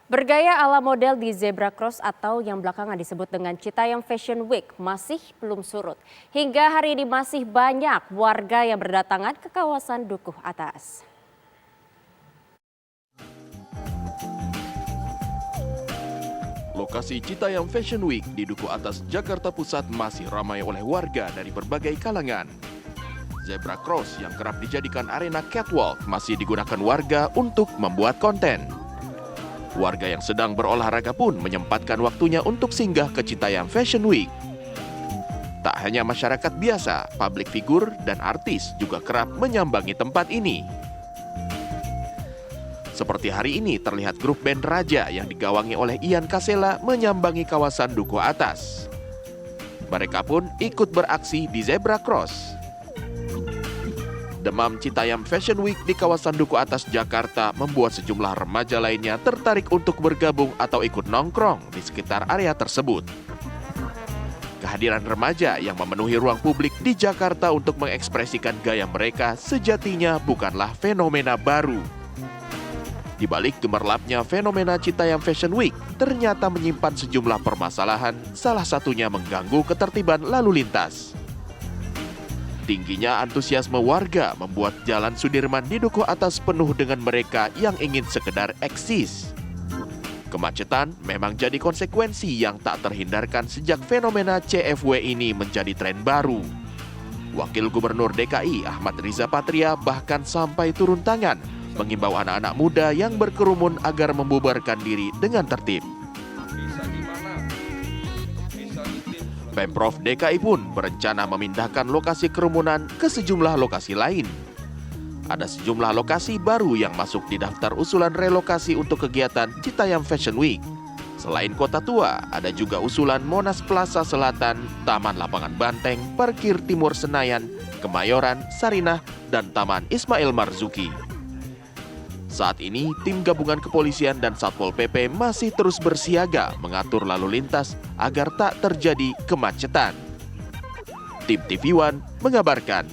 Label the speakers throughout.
Speaker 1: Bergaya ala model di Zebra Cross atau yang belakangan disebut dengan Citayam Fashion Week masih belum surut. Hingga hari ini masih banyak warga yang berdatangan ke kawasan Dukuh Atas.
Speaker 2: Lokasi Citayam Fashion Week di Dukuh Atas, Jakarta Pusat masih ramai oleh warga dari berbagai kalangan. Zebra Cross yang kerap dijadikan arena catwalk masih digunakan warga untuk membuat konten. Warga yang sedang berolahraga pun menyempatkan waktunya untuk singgah ke Citayam Fashion Week. Tak hanya masyarakat biasa, publik figur dan artis juga kerap menyambangi tempat ini. Seperti hari ini terlihat grup band Raja yang digawangi oleh Ian Kasela menyambangi kawasan Dukuh Atas. Mereka pun ikut beraksi di Zebra Cross. Demam Citayam Fashion Week di kawasan Dukuh Atas, Jakarta membuat sejumlah remaja lainnya tertarik untuk bergabung atau ikut nongkrong di sekitar area tersebut. Kehadiran remaja yang memenuhi ruang publik di Jakarta untuk mengekspresikan gaya mereka sejatinya bukanlah fenomena baru. Di balik gemerlapnya fenomena Citayam Fashion Week, ternyata menyimpan sejumlah permasalahan, salah satunya mengganggu ketertiban lalu lintas. Tingginya antusiasme warga membuat Jalan Sudirman di Dukuh Atas penuh dengan mereka yang ingin sekedar eksis. Kemacetan memang jadi konsekuensi yang tak terhindarkan sejak fenomena CFW ini menjadi tren baru. Wakil Gubernur DKI Ahmad Riza Patria bahkan sampai turun tangan mengimbau anak-anak muda yang berkerumun agar membubarkan diri dengan tertib. Pemprov DKI pun berencana memindahkan lokasi kerumunan ke sejumlah lokasi lain. Ada sejumlah lokasi baru yang masuk di daftar usulan relokasi untuk kegiatan Citayam Fashion Week. Selain Kota Tua, ada juga usulan Monas Plaza Selatan, Taman Lapangan Banteng, Parkir Timur Senayan, Kemayoran, Sarinah, dan Taman Ismail Marzuki. Saat ini, tim gabungan kepolisian dan Satpol PP masih terus bersiaga mengatur lalu lintas agar tak terjadi kemacetan. Tim TV One mengabarkan.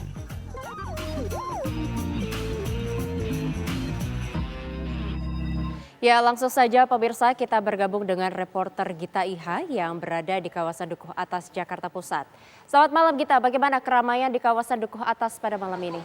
Speaker 1: Ya, langsung saja pemirsa kita bergabung dengan reporter Gita Iha yang berada di kawasan Dukuh Atas, Jakarta Pusat. Selamat malam Gita, bagaimana keramaian di kawasan Dukuh Atas pada malam ini?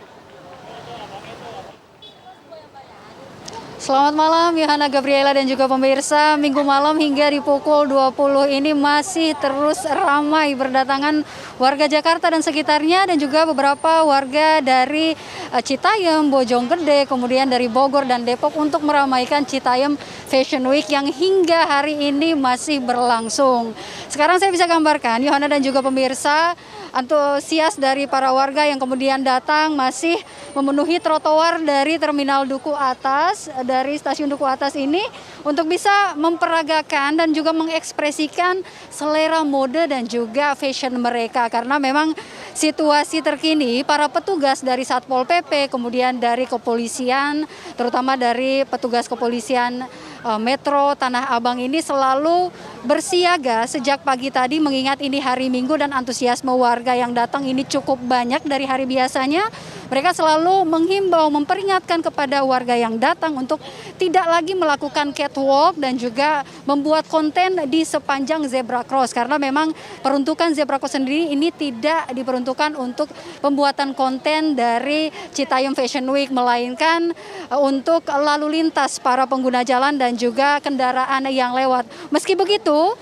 Speaker 3: Selamat malam Yohana Gabriela dan juga pemirsa. Minggu malam hingga di pukul 20 ini masih terus ramai berdatangan warga Jakarta dan sekitarnya dan juga beberapa warga dari Citayam, Bojonggede, kemudian dari Bogor dan Depok untuk meramaikan Citayam Fashion Week yang hingga hari ini masih berlangsung. Sekarang saya bisa gambarkan Yohana dan juga pemirsa, antusias dari para warga yang kemudian datang masih memenuhi trotoar dari Terminal Dukuh Atas, dari Stasiun Dukuh Atas ini untuk bisa memperagakan dan juga mengekspresikan selera mode dan juga fashion mereka. Karena memang situasi terkini para petugas dari Satpol PP, kemudian dari kepolisian, terutama dari petugas kepolisian Metro Tanah Abang ini selalu bersiaga sejak pagi tadi mengingat ini hari Minggu dan antusiasme warga yang datang ini cukup banyak dari hari biasanya. Mereka selalu menghimbau, memperingatkan kepada warga yang datang untuk tidak lagi melakukan catwalk dan juga membuat konten di sepanjang Zebra Cross. Karena memang peruntukan Zebra Cross sendiri ini tidak diperuntukkan untuk pembuatan konten dari Citayam Fashion Week, melainkan untuk lalu lintas para pengguna jalan dan juga kendaraan yang lewat. Meski begitu,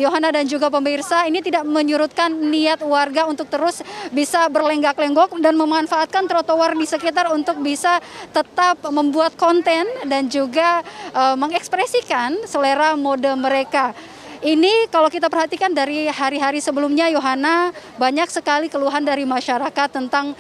Speaker 3: Yohana dan juga pemirsa, ini tidak menyurutkan niat warga untuk terus bisa berlenggak-lenggok dan memanfaatkan trotoar di sekitar untuk bisa tetap membuat konten dan juga mengekspresikan selera mode mereka. Ini kalau kita perhatikan dari hari-hari sebelumnya, Yohana, banyak sekali keluhan dari masyarakat tentang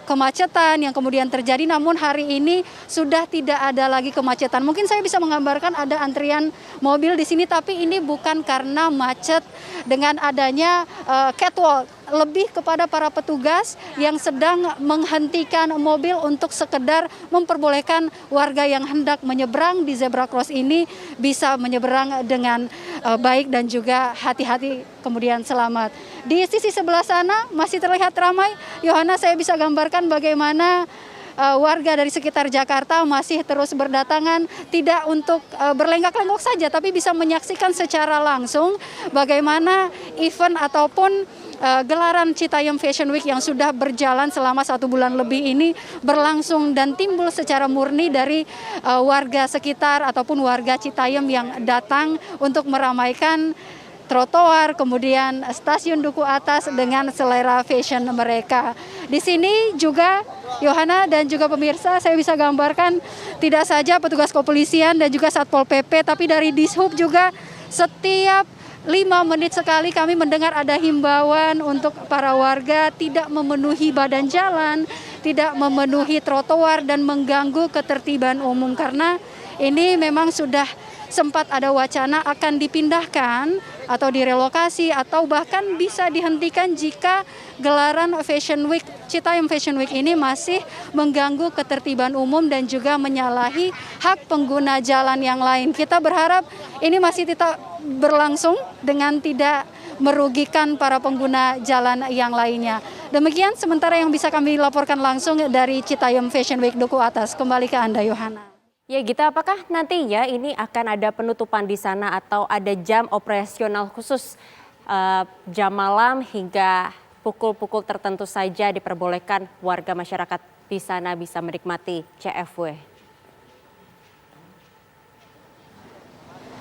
Speaker 3: kemacetan yang kemudian terjadi, namun hari ini sudah tidak ada lagi kemacetan. Mungkin saya bisa menggambarkan ada antrian mobil di sini, tapi ini bukan karena macet dengan adanya catwalk, lebih kepada para petugas yang sedang menghentikan mobil untuk sekedar memperbolehkan warga yang hendak menyeberang di Zebra Cross ini bisa menyeberang dengan baik dan juga hati-hati kemudian selamat. Di sisi sebelah sana masih terlihat ramai. Yohana, saya bisa gambarkan bagaimana warga dari sekitar Jakarta masih terus berdatangan, tidak untuk berlenggak-lenggok saja, tapi bisa menyaksikan secara langsung bagaimana event ataupun gelaran Citayam Fashion Week yang sudah berjalan selama 1 bulan lebih ini berlangsung dan timbul secara murni dari warga sekitar ataupun warga Citayam yang datang untuk meramaikan trotoar, kemudian stasiun Duku Atas dengan selera fashion mereka. Di sini juga Yohana dan juga pemirsa, saya bisa gambarkan tidak saja petugas kepolisian dan juga Satpol PP, tapi dari Dishub juga setiap 5 menit sekali kami mendengar ada himbauan untuk para warga tidak memenuhi badan jalan, tidak memenuhi trotoar dan mengganggu ketertiban umum, karena ini memang sudah sempat ada wacana akan dipindahkan atau direlokasi atau bahkan bisa dihentikan jika gelaran Fashion Week, Citayam Fashion Week ini masih mengganggu ketertiban umum dan juga menyalahi hak pengguna jalan yang lain. Kita berharap ini masih tetap berlangsung dengan tidak merugikan para pengguna jalan yang lainnya. Demikian sementara yang bisa kami laporkan langsung dari Citayam Fashion Week Duku Atas. Kembali ke Anda, Yohana.
Speaker 1: Ya Gita, apakah nantinya ini akan ada penutupan di sana atau ada jam operasional khusus jam malam hingga pukul-pukul tertentu saja diperbolehkan warga masyarakat di sana bisa menikmati CFW?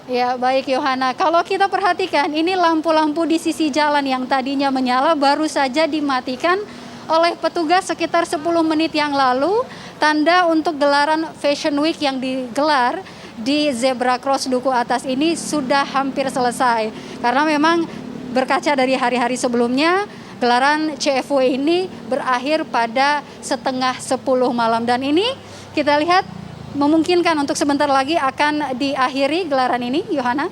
Speaker 3: Ya baik Yohana, kalau kita perhatikan ini lampu-lampu di sisi jalan yang tadinya menyala baru saja dimatikan oleh petugas sekitar 10 menit yang lalu. Tanda untuk gelaran Fashion Week yang digelar di Zebra Cross Duku Atas ini sudah hampir selesai. Karena memang berkaca dari hari-hari sebelumnya, gelaran CFW ini berakhir pada setengah 10 malam. Dan ini kita lihat memungkinkan untuk sebentar lagi akan diakhiri gelaran ini, Yohana.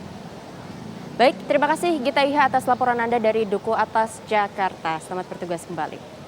Speaker 1: Baik, terima kasih Gita Iha atas laporan Anda dari Duku Atas, Jakarta. Selamat bertugas kembali.